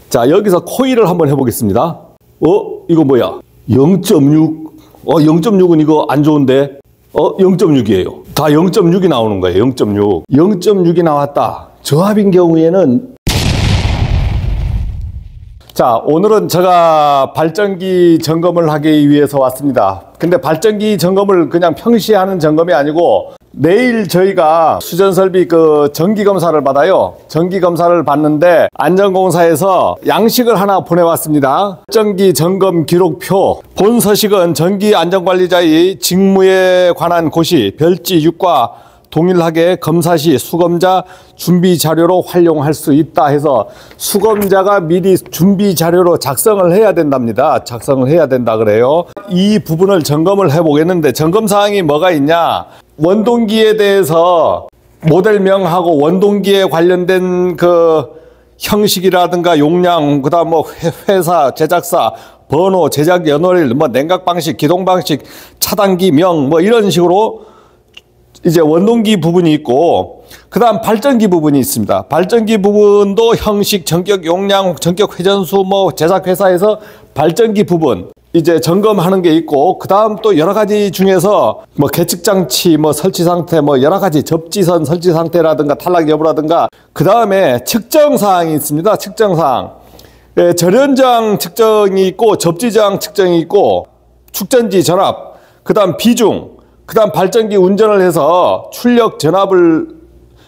자, 여기서 코일을 한번 해보겠습니다. 이거 뭐야? 0.6. 0.6은 이거 안 좋은데? 0.6이에요. 다 0.6이 나오는 거예요. 0.6. 0.6이 나왔다. 저압인 경우에는 자, 오늘은 제가 발전기 점검을 하기 위해서 왔습니다. 근데 발전기 점검을 그냥 평시에 하는 점검이 아니고 내일 저희가 수전설비 정기검사를 받아요. 정기검사를 받는데 안전공사에서 양식을 하나 보내왔습니다. 발전기 점검 기록표. 본 서식은 전기안전관리자의 직무에 관한 고시, 별지 6과 동일하게 검사 시 수검자 준비 자료로 활용할 수 있다 해서 수검자가 미리 준비 자료로 작성을 해야 된답니다. 작성을 해야 된다 그래요. 이 부분을 점검을 해 보겠는데 점검 사항이 뭐가 있냐? 원동기에 대해서 모델명하고 원동기에 관련된 형식이라든가 용량, 그다음 회사, 제작사, 번호, 제작 연월일, 냉각 방식, 기동 방식, 차단기 명 이런 식으로 이제 원동기 부분이 있고, 그 다음 발전기 부분이 있습니다. 발전기 부분도 형식, 전격 용량, 전격 회전수, 제작 회사에서 발전기 부분 이제 점검하는 게 있고, 그 다음 또 여러 가지 중에서 계측 장치, 설치 상태, 여러 가지 접지선 설치 상태라든가 탈락 여부라든가, 그 다음에 측정 사항이 있습니다. 측정 사항. 절연장 측정이 있고, 접지장 측정이 있고, 축전지 전압, 그 다음 비중, 그 다음 발전기 운전을 해서 출력 전압을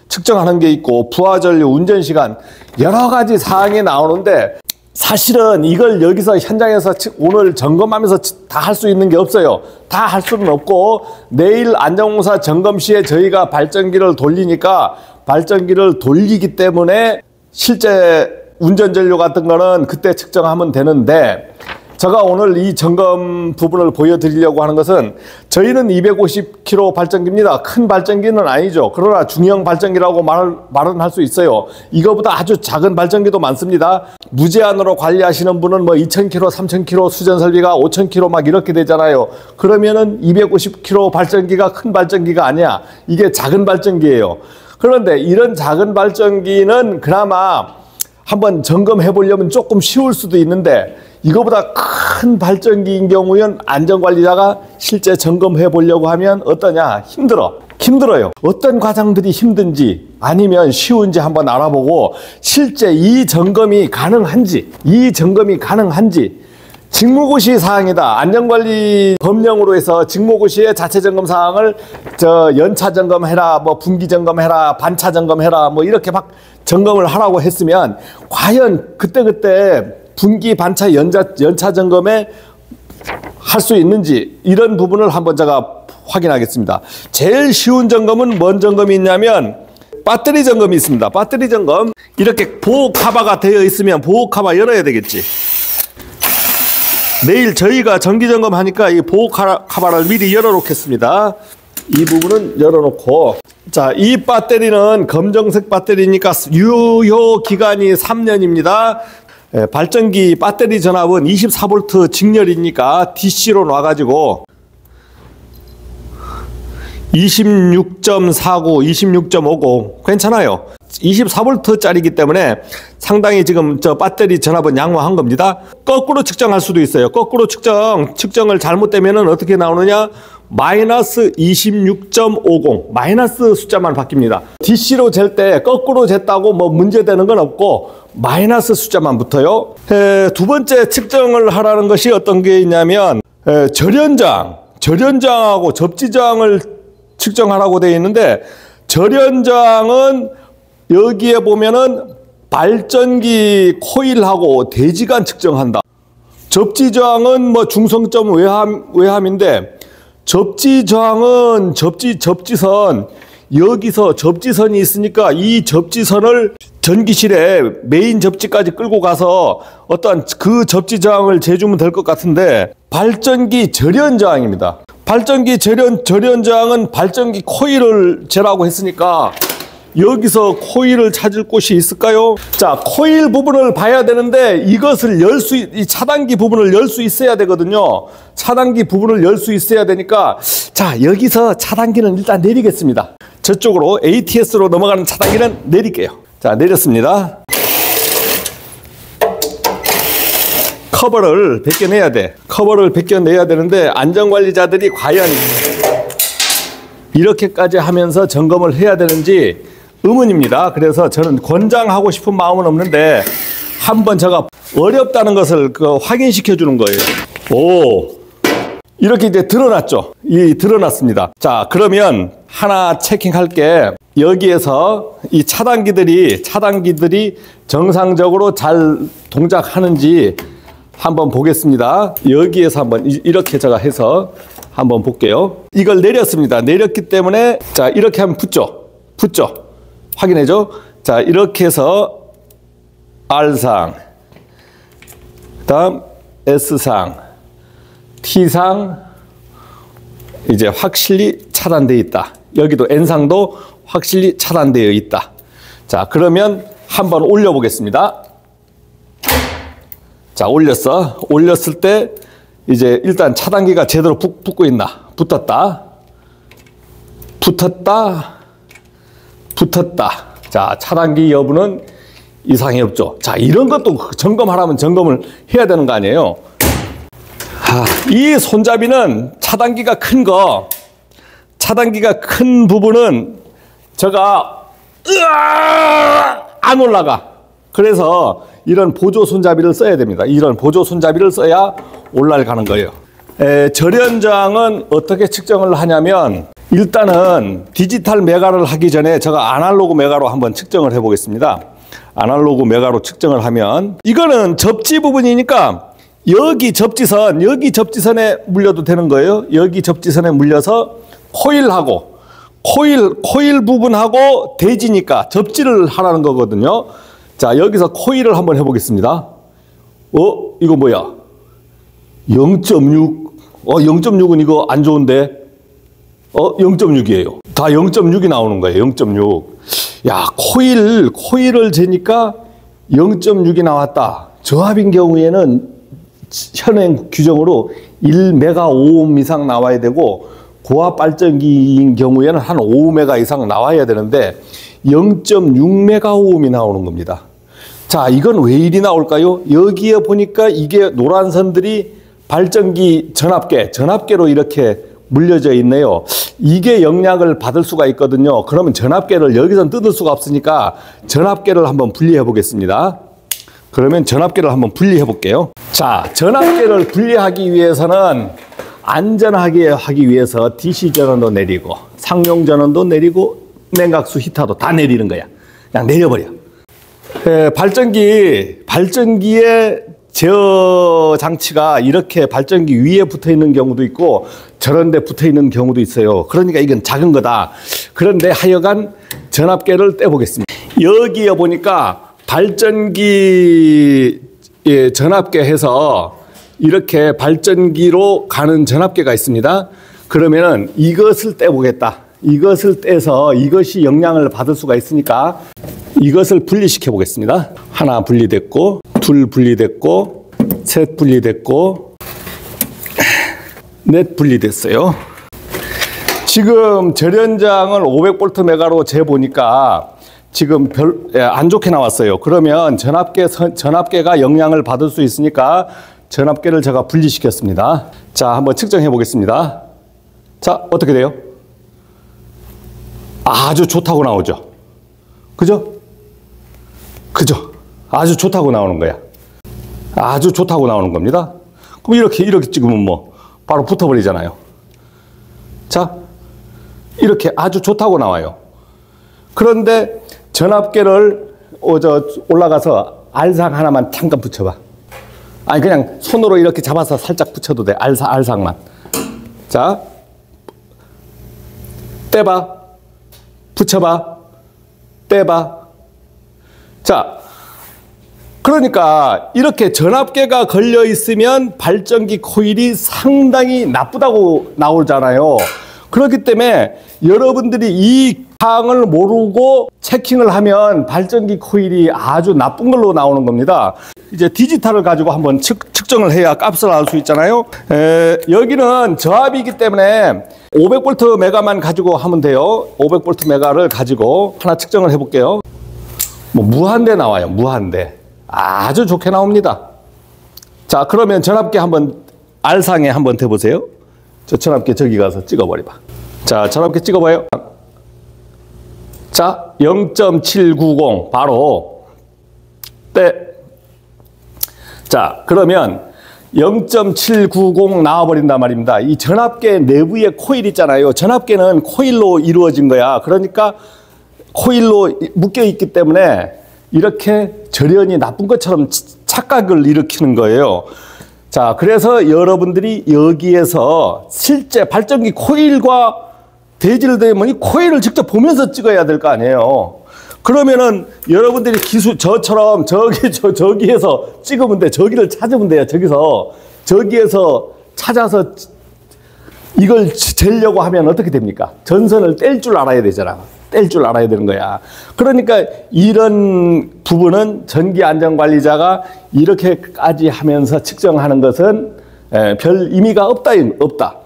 측정하는 게 있고, 부하전류, 운전시간, 여러 가지 사항이 나오는데 사실은 이걸 여기서 현장에서 오늘 점검하면서 다 할 수 있는 게 없어요. 다 할 수는 없고, 내일 안전공사 점검 시에 저희가 발전기를 돌리니까 발전기를 돌리기 때문에 실제 운전전류 같은 거는 그때 측정하면 되는데, 제가 오늘 이 점검 부분을 보여드리려고 하는 것은 저희는 250kW 발전기입니다. 큰 발전기는 아니죠. 그러나 중형 발전기라고 말은 할 수 있어요. 이거보다 아주 작은 발전기도 많습니다. 무제한으로 관리하시는 분은 2000kW, 3000kW 수전설비가 5000kW 이렇게 되잖아요. 그러면은 250kW 발전기가 큰 발전기가 아니야. 이게 작은 발전기예요. 그런데 이런 작은 발전기는 그나마 한번 점검해 보려면 조금 쉬울 수도 있는데, 이거보다 큰 발전기인 경우엔 안전관리자가 실제 점검해 보려고 하면 어떠냐? 힘들어요. 어떤 과정들이 힘든지 아니면 쉬운지 한번 알아보고, 실제 이 점검이 가능한지 직무고시 사항이다. 안전관리 법령으로 해서 직무고시의 자체 점검 사항을 연차 점검해라, 분기 점검해라, 반차 점검해라, 이렇게 막 점검을 하라고 했으면 과연 그때 분기, 반차, 연차 점검에 할 수 있는지, 이런 부분을 한번 제가 확인하겠습니다. 제일 쉬운 점검은 뭔 점검이 있냐면 배터리 점검이 있습니다. 배터리 점검. 이렇게 보호 카바가 되어 있으면 보호 카바 열어야 되겠지. 내일 저희가 정기 점검하니까 이 보호 카바를 미리 열어 놓겠습니다. 이 부분은 열어 놓고, 자, 이 배터리는 검정색 배터리니까 유효 기간이 3년입니다. 발전기 배터리 전압은 24V 직렬이니까 DC로 놔가지고 26.49, 26.50 괜찮아요. 24V짜리이기 때문에 상당히 지금 배터리 전압은 양호한 겁니다. 거꾸로 측정할 수도 있어요. 거꾸로 측정을 잘못되면은 어떻게 나오느냐? 마이너스 26.50 마이너스 숫자만 바뀝니다. DC로 잴 때 거꾸로 쟀다고 문제되는 건 없고 마이너스 숫자만 붙어요. 두 번째 측정을 하라는 것이 어떤 게 있냐면 절연장하고 접지장을 측정하라고 되어 있는데, 절연장은 여기에 보면은 발전기 코일하고 대지간 측정한다. 접지장은 중성점 외함인데, 접지장은 접지선, 여기서 접지선이 있으니까 이 접지선을 전기실에 메인 접지까지 끌고 가서 어떠한 그 접지장을 재주면 될 것 같은데, 발전기 절연장입니다. 발전기 절연장은 발전기 코일을 재라고 했으니까 여기서 코일을 찾을 곳이 있을까요? 자, 코일 부분을 봐야 되는데 이것을 이 차단기 부분을 열 수 있어야 되거든요. 차단기 부분을 열 수 있어야 되니까, 자, 여기서 차단기는 일단 내리겠습니다. 저쪽으로 ATS로 넘어가는 차단기는 내릴게요. 자, 내렸습니다. 커버를 벗겨내야 돼. 커버를 벗겨내야 되는데 안전관리자들이 과연 이렇게까지 하면서 점검을 해야 되는지 의문입니다. 그래서 저는 권장하고 싶은 마음은 없는데 한번 제가 어렵다는 것을 확인시켜 주는 거예요. 오, 이렇게 이제 드러났죠. 드러났습니다. 자, 그러면 하나 체킹할게. 여기에서 이 차단기들이 정상적으로 잘 동작하는지 한번 보겠습니다. 여기에서 한번 이렇게 제가 해서 한번 볼게요. 이걸 내렸습니다. 내렸기 때문에 자, 이렇게 하면 붙죠. 확인해줘. 자, 이렇게 해서 R상, 그다음 S상, T상 이제 확실히 차단되어 있다. 여기도 N상도 확실히 차단되어 있다. 자, 그러면 한번 올려보겠습니다. 자, 올렸을 때 이제 일단 차단기가 제대로 붙고 있나? 붙었다. 자, 차단기 여부는 이상이 없죠. 자, 이런 것도 점검하려면 점검을 해야 되는 거 아니에요? 이 손잡이는 차단기가 큰 부분은 제가 안 올라가. 그래서 이런 보조 손잡이를 써야 됩니다. 이런 보조 손잡이를 써야 올라가는 거예요. 절연장은 어떻게 측정을 하냐면 일단은 디지털 메가를 하기 전에 제가 아날로그 메가로 한번 측정을 해 보겠습니다. 아날로그 메가로 측정을 하면 이거는 접지 부분이니까 여기 접지선에 물려도 되는 거예요. 여기 접지선에 물려서 코일 부분하고 대지니까 접지를 하라는 거거든요. 자, 여기서 코일을 한번 해보겠습니다. 이거 뭐야? 0.6. 0.6은 이거 안 좋은데? 0.6이에요. 다 0.6이 나오는 거예요. 0.6. 야, 코일을 재니까 0.6이 나왔다. 저압인 경우에는 현행 규정으로 1메가오hm 이상 나와야 되고 고압 발전기인 경우에는 한 5메가 이상 나와야 되는데 0.6메가오음이 나오는 겁니다. 자, 이건 왜 이리 나올까요? 여기에 보니까 이게 노란 선들이 발전기 전압계로 이렇게 물려져 있네요. 이게 영향을 받을 수가 있거든요. 그러면 전압계를 여기서 뜯을 수가 없으니까 전압계를 한번 분리해 보겠습니다. 그러면 전압계를 한번 분리해 볼게요. 자, 전압계를 분리하기 위해서는 안전하게 하기 위해서 DC 전원도 내리고 상용 전원도 내리고 냉각수 히터도 다 내리는 거야. 그냥 내려버려. 발전기의 제어 장치가 이렇게 발전기 위에 붙어 있는 경우도 있고 저런 데 붙어 있는 경우도 있어요. 그러니까 이건 작은 거다. 그런데 하여간 전압계를 떼보겠습니다. 여기에 보니까 발전기 전압계 해서 이렇게 발전기로 가는 전압계가 있습니다. 그러면은 이것을 떼보겠다. 이것을 떼서 이것이 영향을 받을 수가 있으니까 이것을 분리시켜 보겠습니다. 하나 분리됐고, 둘 분리됐고, 셋 분리됐고, 넷 분리됐어요. 지금 절연장을 500V 메가로 재보니까 지금 안 좋게 나왔어요. 그러면 전압계가 영향을 받을 수 있으니까 전압계를 제가 분리시켰습니다. 자, 한번 측정해 보겠습니다. 자, 어떻게 돼요? 아주 좋다고 나오죠. 그죠? 아주 좋다고 나오는 거야. 아주 좋다고 나오는 겁니다. 그럼 이렇게 찍으면 뭐 바로 붙어버리잖아요. 자, 이렇게 아주 좋다고 나와요. 그런데 전압계를 올라가서 R상 하나만 잠깐 붙여봐. 아니, 그냥 손으로 이렇게 잡아서 살짝 붙여도 돼. R상만. 자, 떼봐. 붙여봐. 떼봐. 자, 그러니까 이렇게 전압계가 걸려 있으면 발전기 코일이 상당히 나쁘다고 나오잖아요. 그렇기 때문에 여러분들이 이 사항을 모르고 체킹을 하면 발전기 코일이 아주 나쁜 걸로 나오는 겁니다. 이제 디지털을 가지고 한번 측정을 해야 값을 알 수 있잖아요. 여기는 저압이기 때문에 500V 메가만 가지고 하면 돼요. 500V 메가를 가지고 하나 측정을 해볼게요. 뭐 무한대 나와요. 무한대. 아주 좋게 나옵니다. 자, 그러면 전압계 한번 R상에 한번 대보세요. 저 전압계 저기 가서 찍어버려봐. 자, 전압계 찍어봐요. 자, 0.790 바로 때. 자, 그러면 0.790 나와버린단 말입니다. 이 전압계 내부에 코일 있잖아요. 전압계는 코일로 이루어진 거야. 그러니까 코일로 묶여 있기 때문에 이렇게 절연이 나쁜 것처럼 착각을 일으키는 거예요. 자, 그래서 여러분들이 여기에서 실제 발전기 코일과 대지를 대면 이 코일을 직접 보면서 찍어야 될 거 아니에요. 그러면은 여러분들이 저처럼 저기에서 찍으면 돼. 저기를 찾으면 돼요. 저기에서 찾아서 이걸 재려고 하면 어떻게 됩니까? 전선을 뗄 줄 알아야 되잖아. 뗄 줄 알아야 되는 거야. 그러니까 이런 부분은 전기안전관리자가 이렇게까지 하면서 측정하는 것은 별 의미가 없다.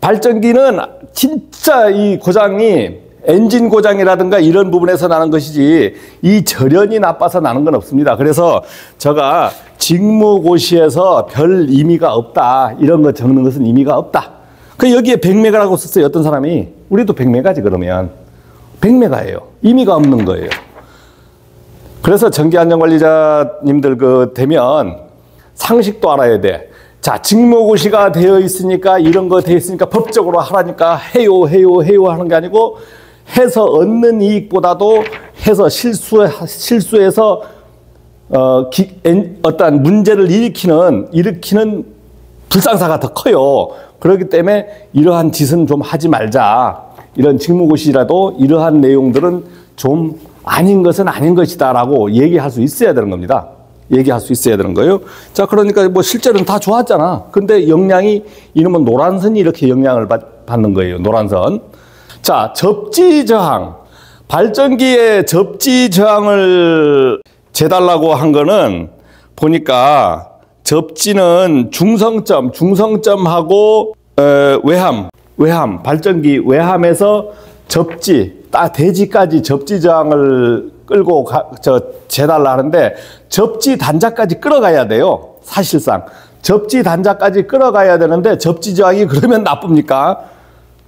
발전기는 진짜 이 고장이 엔진 고장이라든가 이런 부분에서 나는 것이지 이 절연이 나빠서 나는 건 없습니다. 그래서 제가 직무고시에서 별 의미가 없다. 이런 거 적는 것은 의미가 없다. 그 여기에 100메가라고 썼어요. 어떤 사람이. 우리도 100메가지 그러면. 100메가예요. 의미가 없는 거예요. 그래서 전기안전관리자님들 되면 상식도 알아야 돼. 자, 직무고시가 되어 있으니까 이런 거 되어 있으니까 법적으로 하라니까 해요 하는 게 아니고 해서 얻는 이익보다도 해서 실수해서 어떠한 문제를 일으키는 불상사가 더 커요. 그렇기 때문에 이러한 짓은 좀 하지 말자. 이런 직무고시라도 이러한 내용들은 좀 아닌 것은 아닌 것이다라고 얘기할 수 있어야 되는 겁니다. 얘기할 수 있어야 되는 거예요. 자, 그러니까 뭐 실제로는 다 좋았잖아. 근데 영향이 이놈은 노란선이 이렇게 영향을 받는 거예요. 노란선. 자, 접지 저항. 발전기의 접지 저항을 재달라고 한 거는 보니까 접지는 중성점하고 외함, 발전기 외함에서 접지, 대지까지 접지 저항을 끌고 재달라 하는데 접지 단자까지 끌어가야 돼요. 사실상. 접지 단자까지 끌어가야 되는데 접지 저항이 그러면 나쁩니까?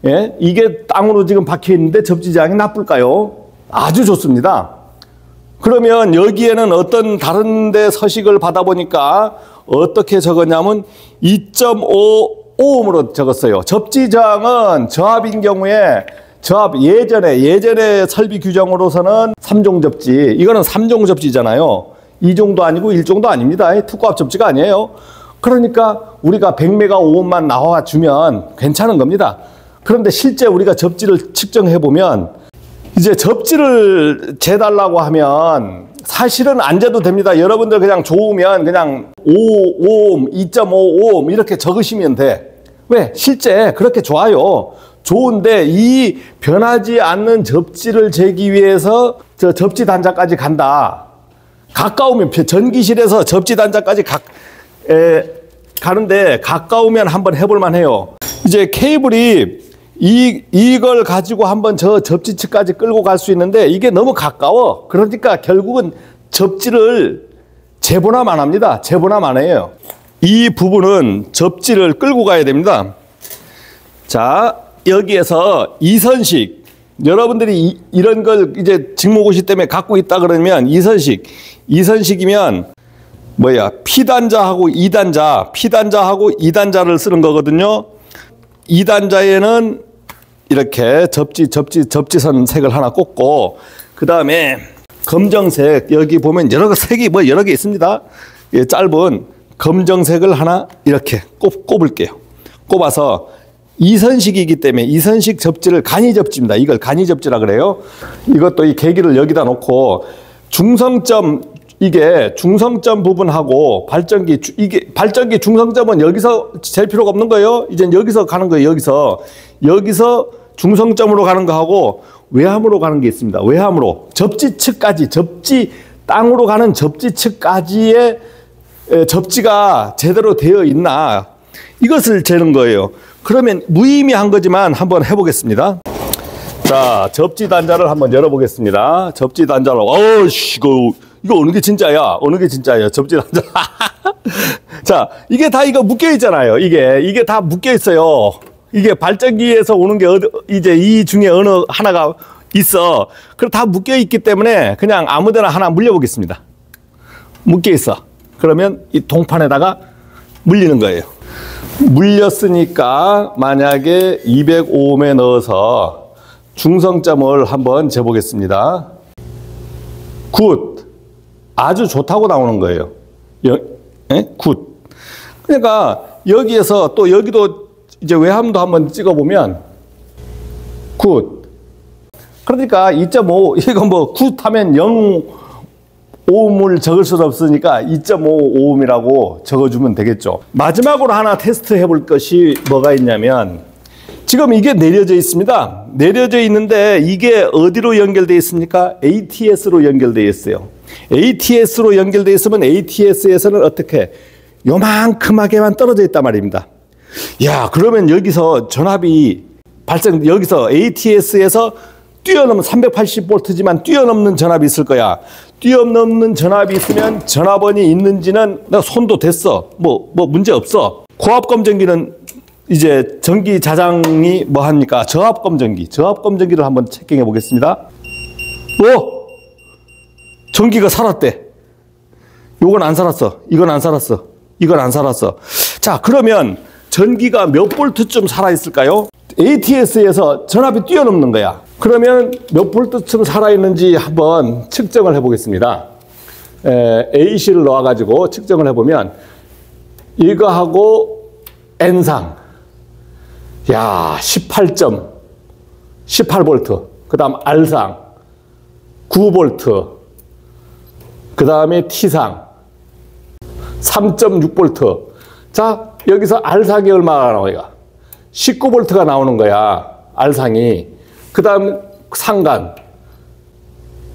예? 이게 땅으로 지금 박혀 있는데 접지 저항이 나쁠까요? 아주 좋습니다. 그러면 여기에는 어떤 다른 데 서식을 받아보니까 어떻게 적었냐면 2.5ohm으로 적었어요. 접지 저항은 저압인 경우에 예전에 설비 규정으로서는 3종 접지. 이거는 3종 접지잖아요. 2종도 아니고 1종도 아닙니다. 특고압 접지가 아니에요. 그러니까 우리가 100메가오음만 나와주면 괜찮은 겁니다. 그런데 실제 우리가 접지를 측정해 보면 이제 접지를 재달라고 하면 사실은 안 재도 됩니다. 여러분들 그냥 좋으면 그냥 5오hm, 2.5오hm 이렇게 적으시면 돼. 왜? 실제 그렇게 좋아요. 좋은데 이 변하지 않는 접지를 재기 위해서 저 접지 단자까지 간다. 가까우면 전기실에서 접지 단자까지 가는데 가까우면 한번 해볼만 해요. 이제 케이블이 이걸 가지고 한번 저 접지 측까지 끌고 갈 수 있는데 이게 너무 가까워. 그러니까 결국은 접지를 재보나만 합니다. 재보나만 해요. 이 부분은 접지를 끌고 가야 됩니다. 자, 여기에서 이선식. 여러분들이 이런 걸 이제 직무고시 때문에 갖고 있다 그러면 이선식이면 P단자하고 2단자, P단자하고 2단자를 쓰는 거거든요. 2단자에는 이렇게 접지선 색을 하나 꽂고, 그 다음에 검정색, 여기 보면 여러 개 있습니다. 예, 짧은 검정색을 하나 이렇게 꼽을게요. 꼽아서 이선식이기 때문에 이선식 접지를 간이접지입니다. 이걸 간이접지라 그래요. 이것도 이 계기를 여기다 놓고 중성점, 이게 중성점 부분하고 발전기 중성점은 여기서 잴 필요가 없는 거예요. 이젠 여기서 가는 거예요. 여기서 중성점으로 가는 거하고 외함으로 가는 게 있습니다. 외함으로 접지 측까지, 땅으로 가는 접지 측까지의 접지가 제대로 되어 있나, 이것을 재는 거예요. 그러면 무의미한 거지만 한번 해보겠습니다. 자, 접지 단자를 한번 열어보겠습니다. 접지 단자로, 이거 어느 게 진짜야? 접지 단자. 자, 이게 다 이거 묶여 있잖아요. 이게 다 묶여 있어요. 이게 발전기에서 오는 게 이제 이 중에 어느 하나가 있어. 그럼 다 묶여 있기 때문에 그냥 아무데나 하나 물려보겠습니다. 묶여 있어. 그러면 이 동판에다가 물리는 거예요. 물렸으니까 만약에 205옴에 넣어서 중성점을 한번 재보겠습니다. 굿. 아주 좋다고 나오는 거예요. 굿. 그러니까 여기에서 또 여기도 이제 외함도 한번 찍어보면 굿. 그러니까 2.5 이거 뭐 굿 하면 0오음을 적을 수는 없으니까 2.5오음이라고 적어주면 되겠죠. 마지막으로 하나 테스트 해볼 것이 뭐가 있냐면 지금 이게 내려져 있습니다. 내려져 있는데 이게 어디로 연결되어 있습니까? ATS로 연결되어 있어요. ATS로 연결되어 있으면 ATS에서는 어떻게 요만큼하게만 떨어져 있단 말입니다. 야, 그러면 여기서 전압이 여기서 ATS에서 뛰어넘는 380V지만 뛰어넘는 전압이 있을 거야. 뛰어넘는 전압이 있으면 전압원이 있는지는 내가 손도 댔어. 뭐 문제 없어. 고압 검정기는 이제 전기 자장이 뭐 합니까? 저압 검정기. 저압 검정기를 한번 체킹해 보겠습니다. 전기가 살았대. 요건 안 살았어. 이건 안 살았어. 이건 안 살았어. 자, 그러면 전기가 몇 볼트쯤 살아있을까요? ATS에서 전압이 뛰어넘는 거야. 그러면 몇 볼트쯤 살아있는지 한번 측정을 해보겠습니다. AC를 넣어가지고 측정을 해보면 이거하고 N상. 야, 18볼트. 그 다음 R상 9볼트. 그 다음에 T상 3.6볼트. 자, 여기서 R상이 얼마나 나와요? 19볼트가 나오는 거야. R상이. 그 다음 상간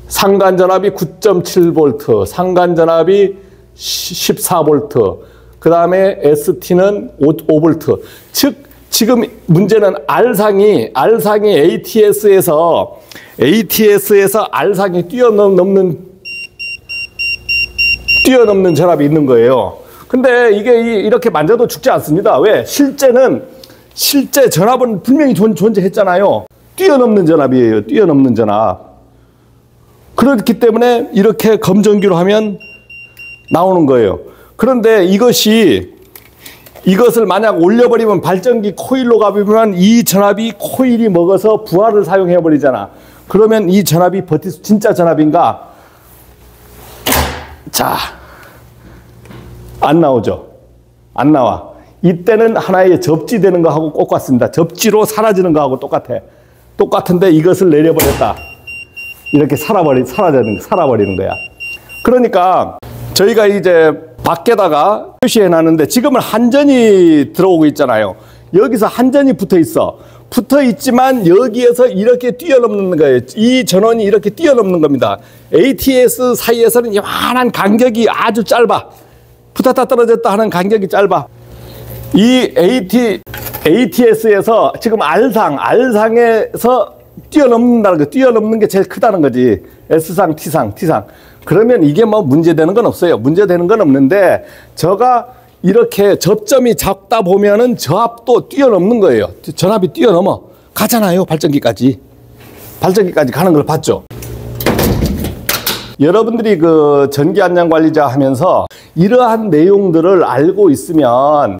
전압이 9.7볼트. 상간 전압이 14볼트. 그 다음에 ST는 5볼트. 즉, 지금 문제는 R상이 ATS에서 R상이 뛰어넘는 전압이 있는 거예요. 근데 이게 이렇게 만져도 죽지 않습니다. 왜? 실제 전압은 분명히 존재했잖아요. 뛰어넘는 전압이에요. 뛰어넘는 전압. 그렇기 때문에 이렇게 검정기로 하면 나오는 거예요. 그런데 이것을 만약 올려버리면 발전기 코일로 가보면 이 전압이 코일이 먹어서 부하를 사용해버리잖아. 그러면 이 전압이 진짜 전압인가? 자, 안 나오죠. 안 나와. 이때는 하나의 접지되는 거하고 똑같습니다. 접지로 사라지는 거하고 똑같은데 이것을 내려버렸다. 이렇게 살아버리는 거야. 그러니까 저희가 이제 밖에다가 표시해 놨는데 지금은 한전이 들어오고 있잖아요. 여기서 한전이 붙어 있어. 붙어 있지만 여기에서 이렇게 뛰어넘는 거예요. 이 전원이 이렇게 뛰어넘는 겁니다. ATS 사이에서는 이만한 간격이 아주 짧아. 붙었다 떨어졌다 하는 간격이 짧아. 이 ATS에서 지금 R상에서 뛰어넘는다는 거, 뛰어넘는 게 제일 크다는 거지. S상, T상. 그러면 이게 뭐 문제되는 건 없어요. 문제되는 건 없는데, 저가 이렇게 접점이 작다 보면은 저압도 뛰어넘는 거예요. 전압이 뛰어넘어. 가잖아요, 발전기까지. 발전기까지 가는 걸 봤죠. 여러분들이 그 전기 안전 관리자 하면서 이러한 내용들을 알고 있으면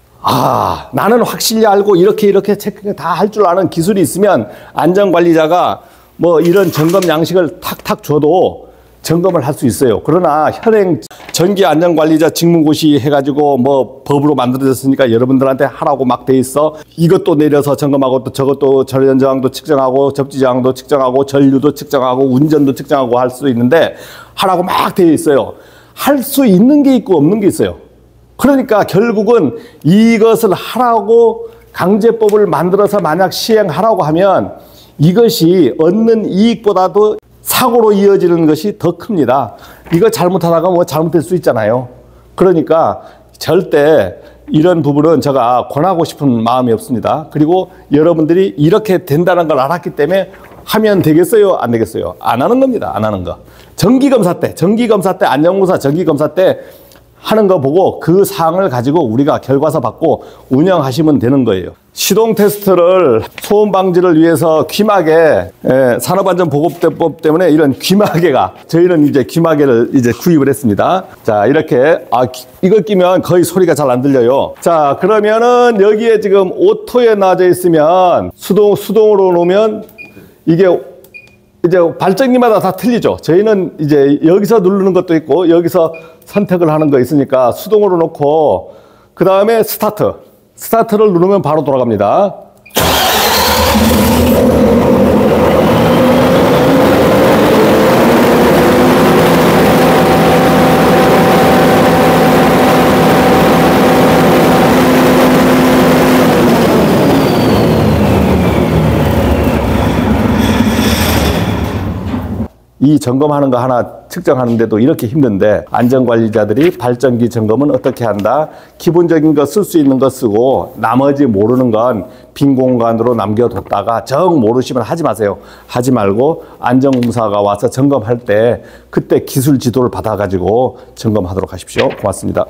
나는 확실히 알고 이렇게 체크 다 할 줄 아는 기술이 있으면 안전관리자가 뭐 이런 점검 양식을 탁탁 줘도 점검을 할 수 있어요. 그러나 현행 전기안전관리자 직무고시 해가지고 뭐 법으로 만들어졌으니까 여러분들한테 하라고 막 돼 있어. 이것도 내려서 점검하고 또 저것도 절연 저항도 측정하고 접지 저항도 측정하고 전류도 측정하고 운전도 측정하고 할 수 있는데 하라고 막 돼 있어요. 할 수 있는 게 있고 없는 게 있어요. 그러니까 결국은 이것을 하라고 강제법을 만들어서 만약 시행하라고 하면 이것이 얻는 이익보다도 사고로 이어지는 것이 더 큽니다. 이거 잘못하다가 뭐 잘못될 수 있잖아요. 그러니까 절대 이런 부분은 제가 권하고 싶은 마음이 없습니다. 그리고 여러분들이 이렇게 된다는 걸 알았기 때문에 하면 되겠어요? 안 되겠어요? 안 하는 겁니다. 안 하는 거. 정기검사 때, 안전공사 정기검사 때 하는 거 보고 그 사항을 가지고 우리가 결과서 받고 운영하시면 되는 거예요. 시동 테스트를 소음 방지를 위해서 귀마개, 산업안전보건법 때문에 이런 귀마개가, 저희는 이제 귀마개를 이제 구입을 했습니다. 자, 이렇게, 이걸 끼면 거의 소리가 잘 안 들려요. 자, 그러면은 여기에 지금 오토에 놔져 있으면 수동으로 놓으면 이게 이제 발전기마다 다 틀리죠. 저희는 이제 여기서 누르는 것도 있고 여기서 선택을 하는 거 있으니까 수동으로 놓고 그 다음에 스타트를 누르면 바로 돌아갑니다. 이 점검하는 거 하나 측정하는데도 이렇게 힘든데 안전관리자들이 발전기 점검은 어떻게 한다? 기본적인 거 쓸 수 있는 거 쓰고 나머지 모르는 건 빈 공간으로 남겨뒀다가 정 모르시면 하지 마세요. 하지 말고 안전공사가 와서 점검할 때 그때 기술 지도를 받아가지고 점검하도록 하십시오. 고맙습니다.